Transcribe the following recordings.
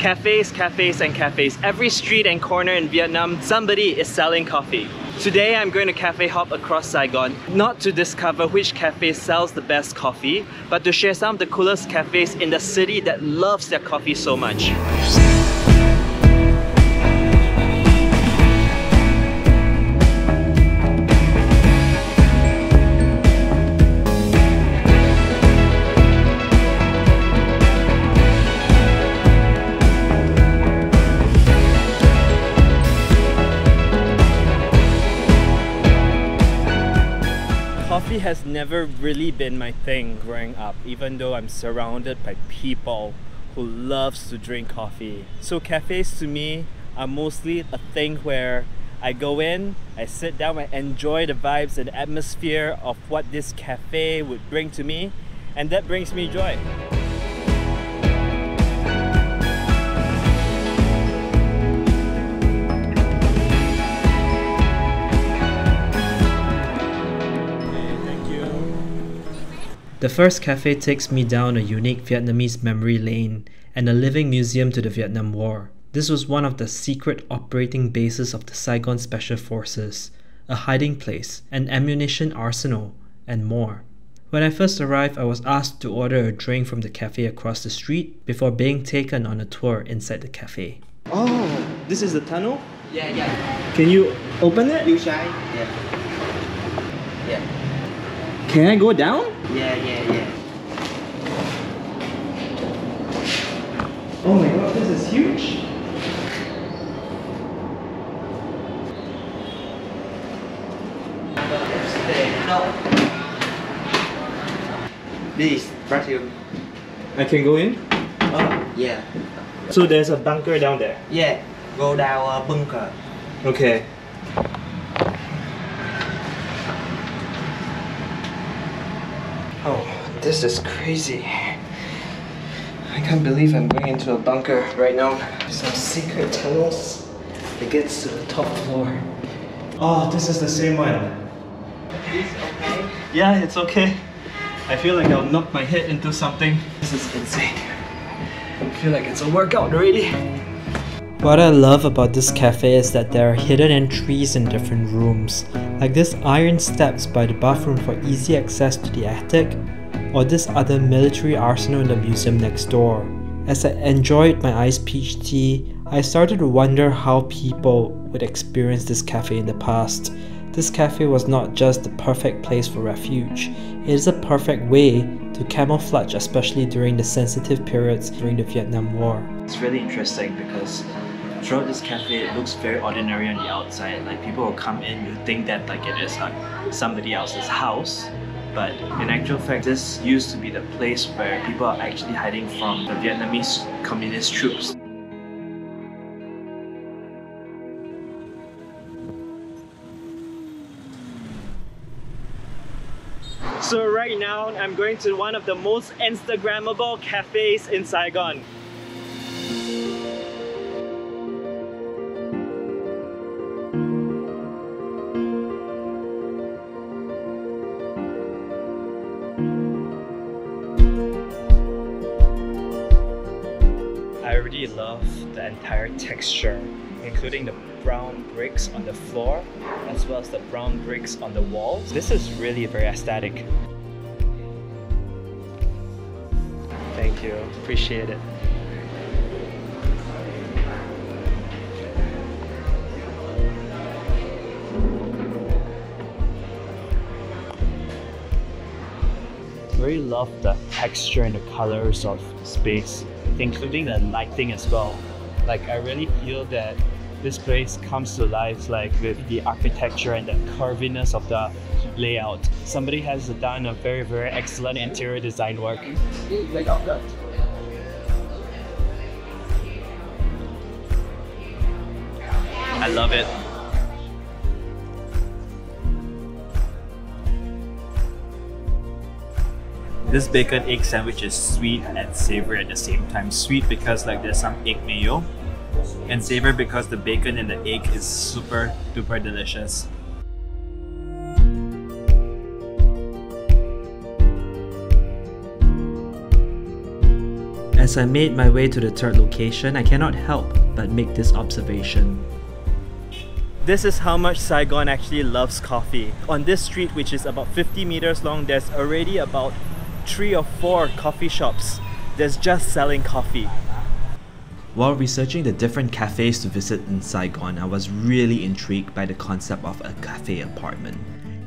Cafes, cafes, and cafes. Every street and corner in Vietnam, somebody is selling coffee. Today I'm going to cafe hop across Saigon, not to discover which cafe sells the best coffee, but to share some of the coolest cafes in the city that loves their coffee so much. Coffee has never really been my thing growing up, even though I'm surrounded by people who loves to drink coffee. So cafes to me are mostly a thing where I go in, I sit down, I enjoy the vibes and atmosphere of what this cafe would bring to me, and that brings me joy. The first cafe takes me down a unique Vietnamese memory lane and a living museum to the Vietnam War. This was one of the secret operating bases of the Saigon Special Forces, a hiding place, an ammunition arsenal, and more. When I first arrived, I was asked to order a drink from the cafe across the street before being taken on a tour inside the cafe. Oh, this is the tunnel? Yeah. Can you open it? You try? Yeah. Can I go down? Yeah. Oh my god, this is huge! No. This, Partea. I can go in? Oh, yeah. So there's a bunker down there? Yeah, go down bunker. Okay. Oh, this is crazy. I can't believe I'm going into a bunker right now. Some secret tunnels that gets to the top floor. Oh, this is the same one. Is this okay? Yeah, it's okay. I feel like I'll knock my head into something. This is insane. I feel like it's a workout already. What I love about this cafe is that there are hidden entries in different rooms, like this iron steps by the bathroom for easy access to the attic, or this other military arsenal in the museum next door. As I enjoyed my iced peach tea, I started to wonder how people would experience this cafe in the past. This cafe was not just the perfect place for refuge, it is a perfect way to camouflage, especially during the sensitive periods during the Vietnam War. It's really interesting because throughout this cafe, it looks very ordinary on the outside. Like people will come in, you think that like it is like somebody else's house. But in actual fact, this used to be the place where people are actually hiding from the Vietnamese communist troops. So right now, I'm going to one of the most Instagrammable cafes in Saigon. I really love the entire texture, including the brown bricks on the floor as well as the brown bricks on the walls. This is really very aesthetic. Thank you, appreciate it. Really love the texture and the colors of the space, including the lighting as well. Like I really feel that this place comes to life like with the architecture and the curviness of the layout. Somebody has done a very, very excellent interior design work. I love it. This bacon egg sandwich is sweet and savory at the same time. Sweet because like there's some egg mayo, and savory because the bacon and the egg is super duper delicious. As I made my way to the third location, I cannot help but make this observation. This is how much Saigon actually loves coffee. On this street, which is about 50 meters long, there's already about 3 or 4 coffee shops that's just selling coffee. While researching the different cafes to visit in Saigon, I was really intrigued by the concept of a cafe apartment.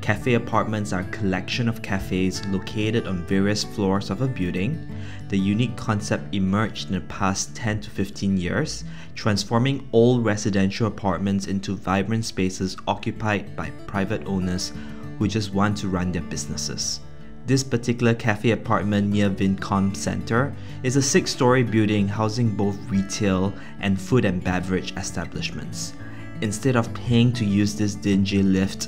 Cafe apartments are a collection of cafes located on various floors of a building. The unique concept emerged in the past 10 to 15 years, transforming old residential apartments into vibrant spaces occupied by private owners who just want to run their businesses. This particular cafe apartment near Vincom Center is a 6-story building housing both retail and food and beverage establishments. Instead of paying to use this dingy lift,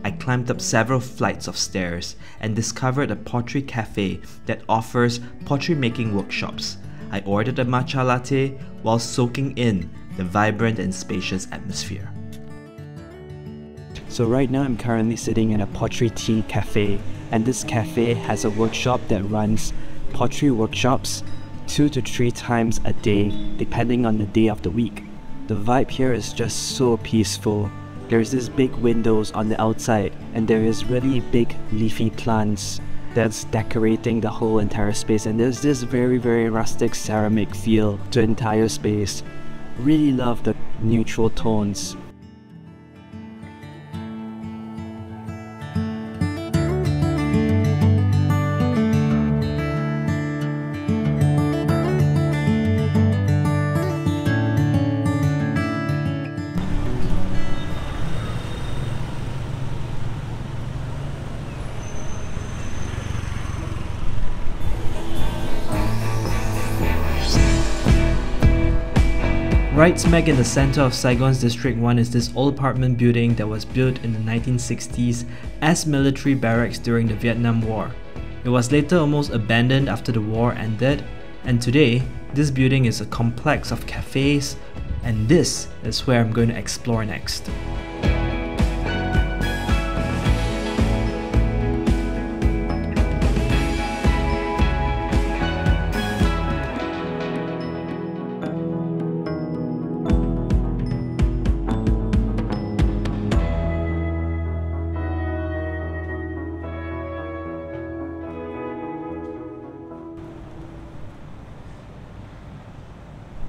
I climbed up several flights of stairs and discovered a pottery cafe that offers pottery making workshops. I ordered a matcha latte while soaking in the vibrant and spacious atmosphere. So right now I'm currently sitting in a pottery tea cafe, and this cafe has a workshop that runs pottery workshops 2 to 3 times a day depending on the day of the week. The vibe here is just so peaceful. There's these big windows on the outside, and there is really big leafy plants that's decorating the whole entire space, and there's this very rustic ceramic feel to the entire space. Really love the neutral tones. Right smack in the center of Saigon's District 1 is this old apartment building that was built in the 1960s as military barracks during the Vietnam War. It was later almost abandoned after the war ended, and today this building is a complex of cafes, and this is where I'm going to explore next.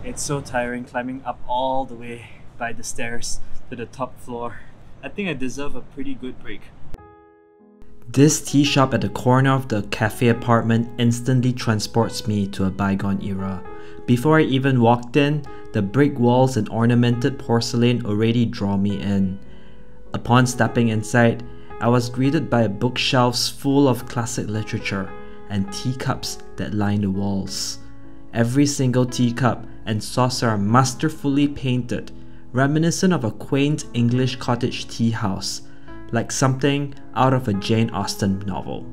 It's so tiring climbing up all the way by the stairs to the top floor. I think I deserve a pretty good break. This tea shop at the corner of the cafe apartment instantly transports me to a bygone era. Before I even walked in, the brick walls and ornamented porcelain already draw me in. Upon stepping inside, I was greeted by bookshelves full of classic literature and teacups that line the walls. Every single teacup and saucer are masterfully painted, reminiscent of a quaint English cottage tea house, like something out of a Jane Austen novel.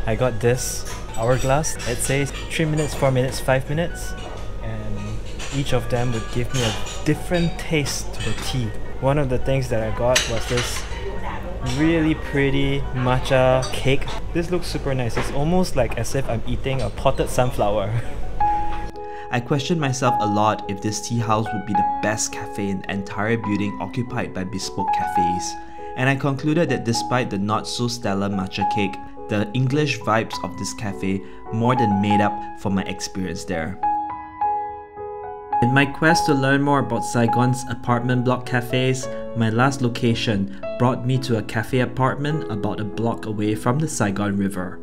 I got this hourglass. It says 3 minutes, 4 minutes, 5 minutes, and each of them would give me a different taste to the tea. One of the things that I got was this really pretty matcha cake. This looks super nice. It's almost like as if I'm eating a potted sunflower. I questioned myself a lot if this tea house would be the best cafe in the entire building occupied by bespoke cafes, and I concluded that despite the not so stellar matcha cake, the English vibes of this cafe more than made up for my experience there. In my quest to learn more about Saigon's apartment block cafes, my last location brought me to a cafe apartment about a block away from the Saigon River.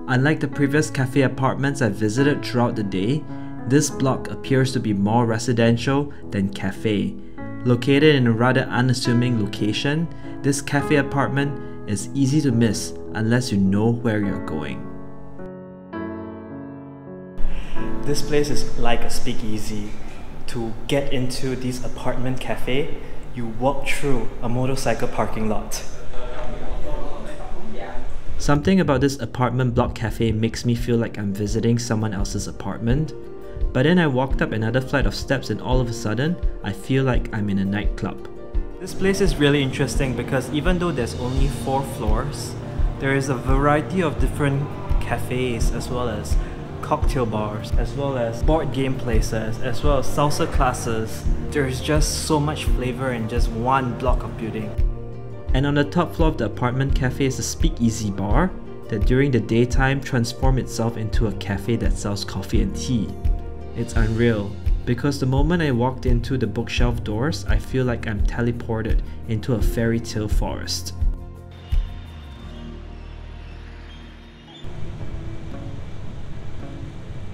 Unlike the previous cafe apartments I visited throughout the day, this block appears to be more residential than cafe. Located in a rather unassuming location, this cafe apartment is easy to miss unless you know where you're going. This place is like a speakeasy. to get into this apartment cafe, you walk through a motorcycle parking lot. Something about this apartment block cafe makes me feel like I'm visiting someone else's apartment. But then I walked up another flight of steps and all of a sudden, I feel like I'm in a nightclub. This place is really interesting because even though there's only 4 floors, there is a variety of different cafes as well as cocktail bars, as well as board game places, as well as salsa classes. There's just so much flavor in just one block of building. And on the top floor of the apartment cafe is a speakeasy bar that during the daytime transforms itself into a cafe that sells coffee and tea. It's unreal, because the moment I walked into the bookshelf doors, I feel like I'm teleported into a fairy tale forest.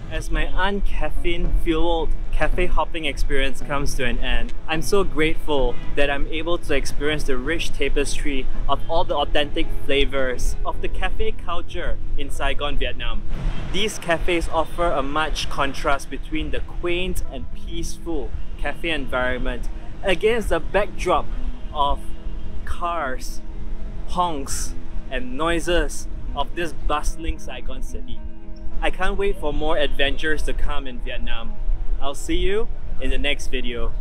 As my uncaffeine-fueled cafe hopping experience comes to an end, I'm so grateful that I'm able to experience the rich tapestry of all the authentic flavors of the cafe culture in Saigon, Vietnam. These cafes offer a much contrast between the quaint and peaceful cafe environment against the backdrop of cars, honks, and noises of this bustling Saigon city. I can't wait for more adventures to come in Vietnam. I'll see you in the next video.